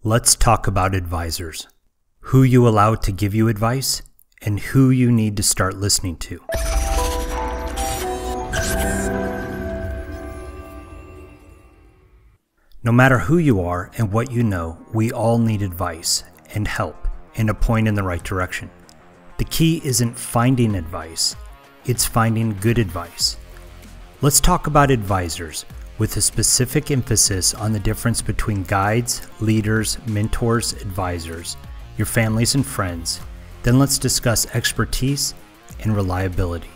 Let's talk about advisors, who you allow to give you advice, and who you need to start listening to. No matter who you are and what you know, we all need advice and help and a point in the right direction. The key isn't finding advice, it's finding good advice. Let's talk about advisors, with a specific emphasis on the difference between guides, leaders, mentors, advisors, your families and friends. Then let's discuss expertise and reliability.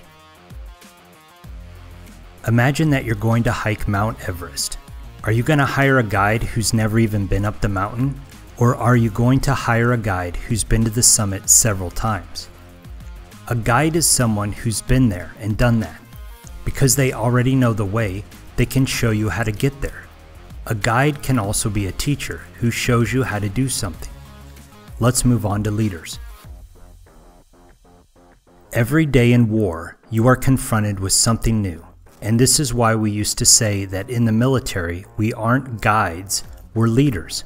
Imagine that you're going to hike Mount Everest. Are you going to hire a guide who's never even been up the mountain? Or are you going to hire a guide who's been to the summit several times? A guide is someone who's been there and done that. Because they already know the way, they can show you how to get there. A guide can also be a teacher who shows you how to do something. Let's move on to leaders. Every day in war, you are confronted with something new. And this is why we used to say that in the military, we aren't guides, we're leaders.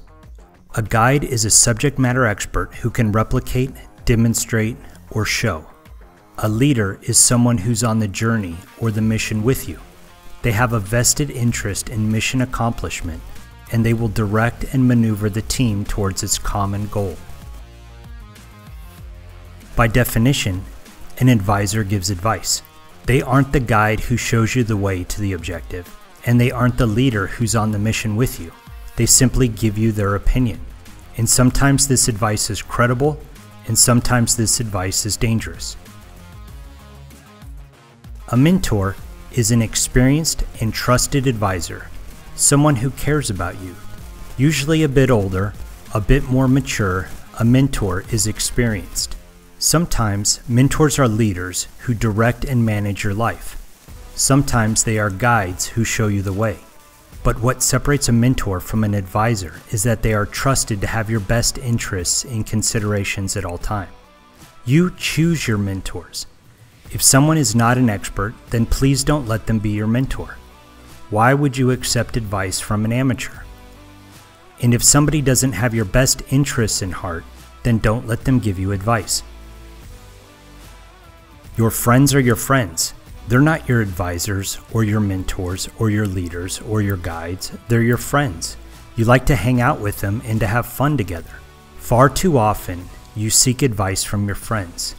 A guide is a subject matter expert who can replicate, demonstrate, or show. A leader is someone who's on the journey or the mission with you. They have a vested interest in mission accomplishment, and they will direct and maneuver the team towards its common goal. By definition, an advisor gives advice. They aren't the guide who shows you the way to the objective, and they aren't the leader who's on the mission with you. They simply give you their opinion. And sometimes this advice is credible, and sometimes this advice is dangerous. A mentor is an experienced and trusted advisor, someone who cares about you. Usually a bit older, a bit more mature, a mentor is experienced. Sometimes mentors are leaders who direct and manage your life. Sometimes they are guides who show you the way. But what separates a mentor from an advisor is that they are trusted to have your best interests in considerations at all times. You choose your mentors. If someone is not an expert, then please don't let them be your mentor. Why would you accept advice from an amateur? And if somebody doesn't have your best interests in heart, then don't let them give you advice. Your friends are your friends. They're not your advisors or your mentors or your leaders or your guides. They're your friends. You like to hang out with them and to have fun together. Far too often, you seek advice from your friends,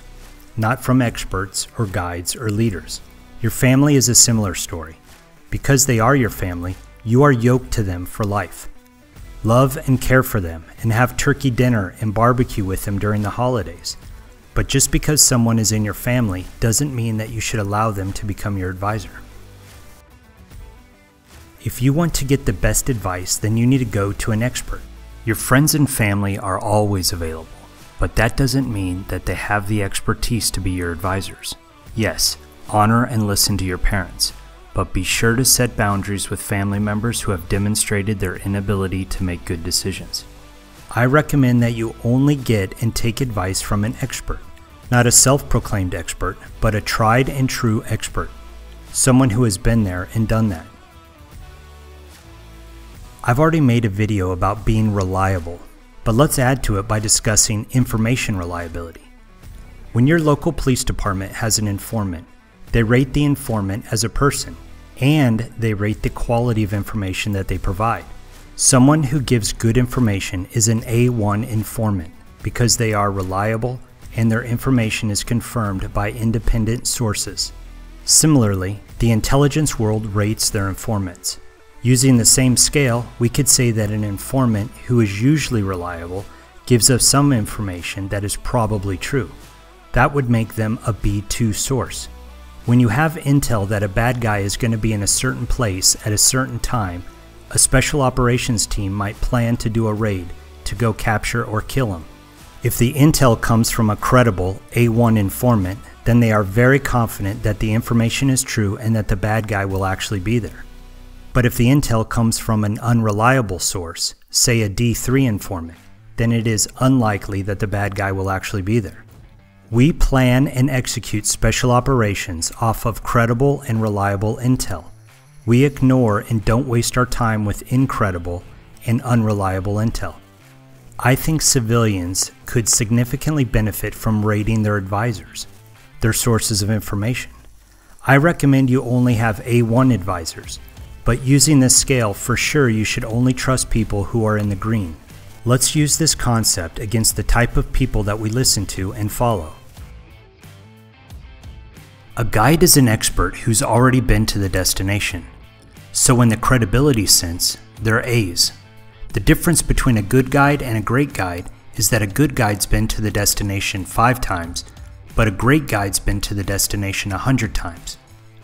not from experts or guides or leaders. Your family is a similar story. Because they are your family, you are yoked to them for life. Love and care for them and have turkey dinner and barbecue with them during the holidays. But just because someone is in your family doesn't mean that you should allow them to become your advisor. If you want to get the best advice, then you need to go to an expert. Your friends and family are always available. But that doesn't mean that they have the expertise to be your advisors. Yes, honor and listen to your parents, but be sure to set boundaries with family members who have demonstrated their inability to make good decisions. I recommend that you only get and take advice from an expert, not a self-proclaimed expert, but a tried and true expert, someone who has been there and done that. I've already made a video about being reliable, but let's add to it by discussing information reliability. When your local police department has an informant, they rate the informant as a person, and they rate the quality of information that they provide. Someone who gives good information is an A1 informant because they are reliable and their information is confirmed by independent sources. Similarly, the intelligence world rates their informants. Using the same scale, we could say that an informant who is usually reliable gives us some information that is probably true. That would make them a B2 source. When you have intel that a bad guy is going to be in a certain place at a certain time, a special operations team might plan to do a raid to go capture or kill him. If the intel comes from a credible A1 informant, then they are very confident that the information is true and that the bad guy will actually be there. But if the intel comes from an unreliable source, say a D3 informant, then it is unlikely that the bad guy will actually be there. We plan and execute special operations off of credible and reliable intel. We ignore and don't waste our time with incredible and unreliable intel. I think civilians could significantly benefit from rating their advisors, their sources of information. I recommend you only have A1 advisors, but using this scale, for sure you should only trust people who are in the green. Let's use this concept against the type of people that we listen to and follow. A guide is an expert who's already been to the destination. So in the credibility sense, they're A's. The difference between a good guide and a great guide is that a good guide's been to the destination 5 times, but a great guide's been to the destination 100 times.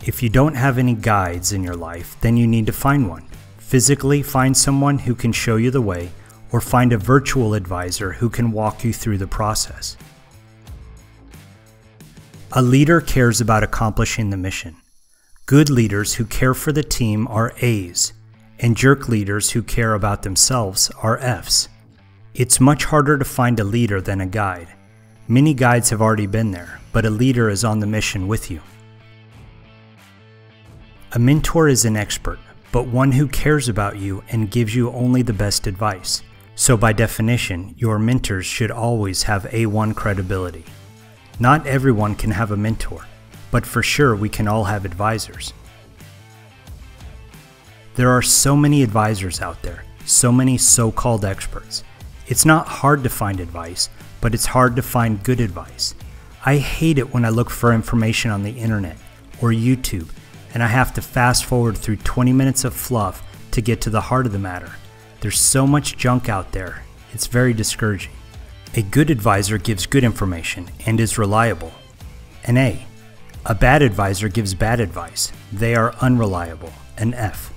If you don't have any guides in your life, then you need to find one. Physically find someone who can show you the way, or find a virtual advisor who can walk you through the process. A leader cares about accomplishing the mission. Good leaders who care for the team are A's, and jerk leaders who care about themselves are F's. It's much harder to find a leader than a guide. Many guides have already been there, but a leader is on the mission with you. A mentor is an expert, but one who cares about you and gives you only the best advice. So by definition, your mentors should always have A1 credibility. Not everyone can have a mentor, but for sure we can all have advisors. There are so many advisors out there, so many so-called experts. It's not hard to find advice, but it's hard to find good advice. I hate it when I look for information on the internet or YouTube and I have to fast forward through 20 minutes of fluff to get to the heart of the matter. There's so much junk out there, it's very discouraging. A good advisor gives good information and is reliable. An A. A bad advisor gives bad advice. They are unreliable. An F.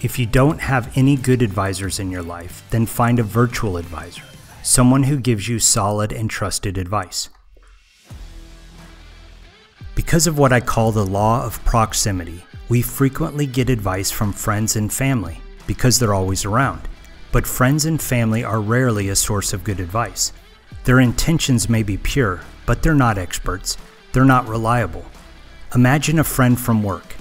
If you don't have any good advisors in your life, then find a virtual advisor, someone who gives you solid and trusted advice. Because of what I call the law of proximity, we frequently get advice from friends and family because they're always around. But friends and family are rarely a source of good advice. Their intentions may be pure, but they're not experts. They're not reliable. Imagine a friend from work.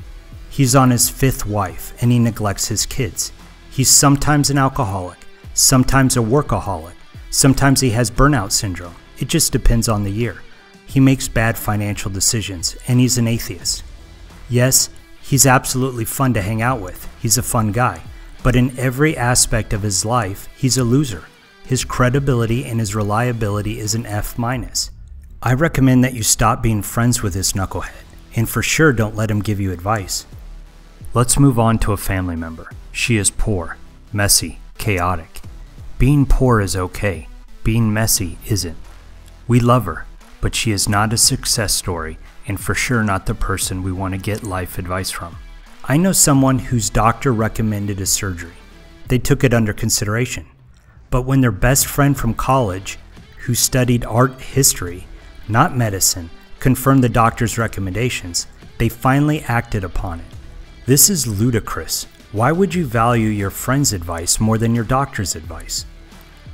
He's on his 5th wife and he neglects his kids. He's sometimes an alcoholic, sometimes a workaholic, sometimes he has burnout syndrome. It just depends on the year. He makes bad financial decisions and he's an atheist. Yes, he's absolutely fun to hang out with. He's a fun guy. But in every aspect of his life, he's a loser. His credibility and his reliability is an F-. I recommend that you stop being friends with this knucklehead, and for sure don't let him give you advice. Let's move on to a family member. She is poor, messy, chaotic. Being poor is okay. Being messy isn't. We love her, but she is not a success story and for sure not the person we want to get life advice from. I know someone whose doctor recommended a surgery. They took it under consideration. But when their best friend from college, who studied art history, not medicine, confirmed the doctor's recommendations, they finally acted upon it. This is ludicrous. Why would you value your friend's advice more than your doctor's advice?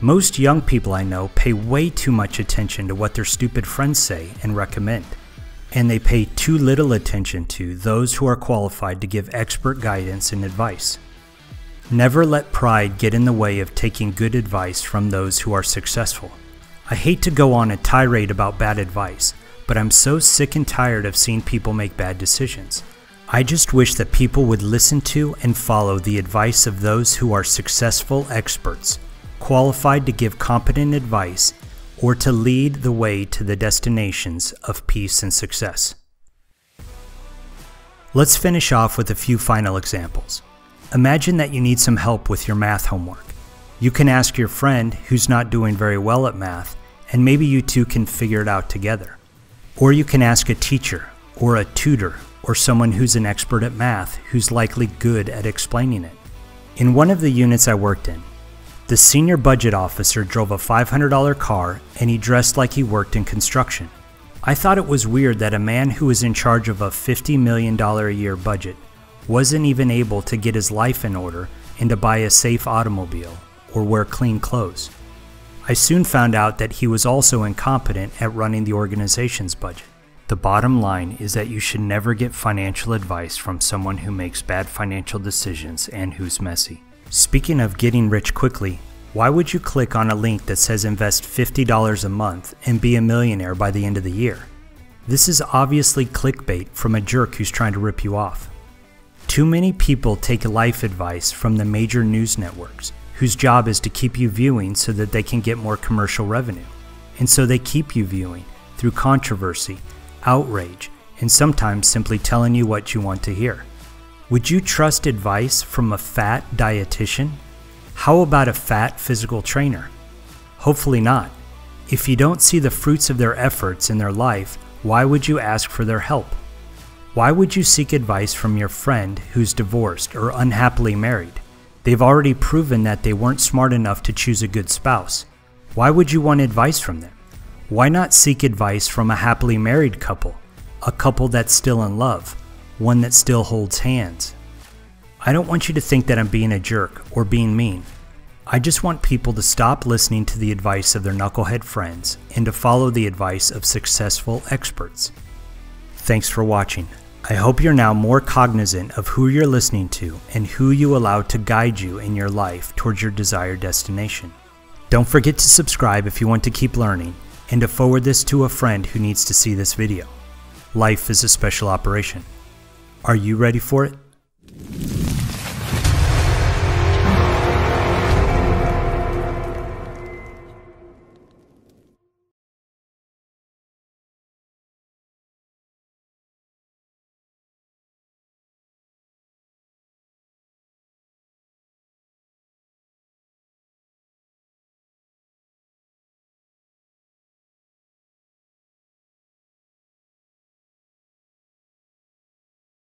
Most young people I know pay way too much attention to what their stupid friends say and recommend, and they pay too little attention to those who are qualified to give expert guidance and advice. Never let pride get in the way of taking good advice from those who are successful. I hate to go on a tirade about bad advice, but I'm so sick and tired of seeing people make bad decisions. I just wish that people would listen to and follow the advice of those who are successful experts, qualified to give competent advice or to lead the way to the destinations of peace and success. Let's finish off with a few final examples. Imagine that you need some help with your math homework. You can ask your friend who's not doing very well at math, and maybe you two can figure it out together. Or you can ask a teacher or a tutor or someone who's an expert at math who's likely good at explaining it. In one of the units I worked in, the senior budget officer drove a $500 car and he dressed like he worked in construction. I thought it was weird that a man who was in charge of a $50 million a year budget wasn't even able to get his life in order and to buy a safe automobile or wear clean clothes. I soon found out that he was also incompetent at running the organization's budget. The bottom line is that you should never get financial advice from someone who makes bad financial decisions and who's messy. Speaking of getting rich quickly, Why would you click on a link that says invest $50 a month and be a millionaire by the end of the year? This is obviously clickbait from a jerk who's trying to rip you off. Too many people take life advice from the major news networks, whose job is to keep you viewing so that they can get more commercial revenue. And so they keep you viewing through controversy, outrage, and sometimes simply telling you what you want to hear. Would you trust advice from a fat dietitian? How about a fat physical trainer? Hopefully not. If you don't see the fruits of their efforts in their life, why would you ask for their help? Why would you seek advice from your friend who's divorced or unhappily married? They've already proven that they weren't smart enough to choose a good spouse. Why would you want advice from them? Why not seek advice from a happily married couple, a couple that's still in love, one that still holds hands? I don't want you to think that I'm being a jerk or being mean. I just want people to stop listening to the advice of their knucklehead friends and to follow the advice of successful experts. Thanks for watching. I hope you're now more cognizant of who you're listening to and who you allow to guide you in your life towards your desired destination. Don't forget to subscribe if you want to keep learning and to forward this to a friend who needs to see this video. Life is a special operation. Are you ready for it?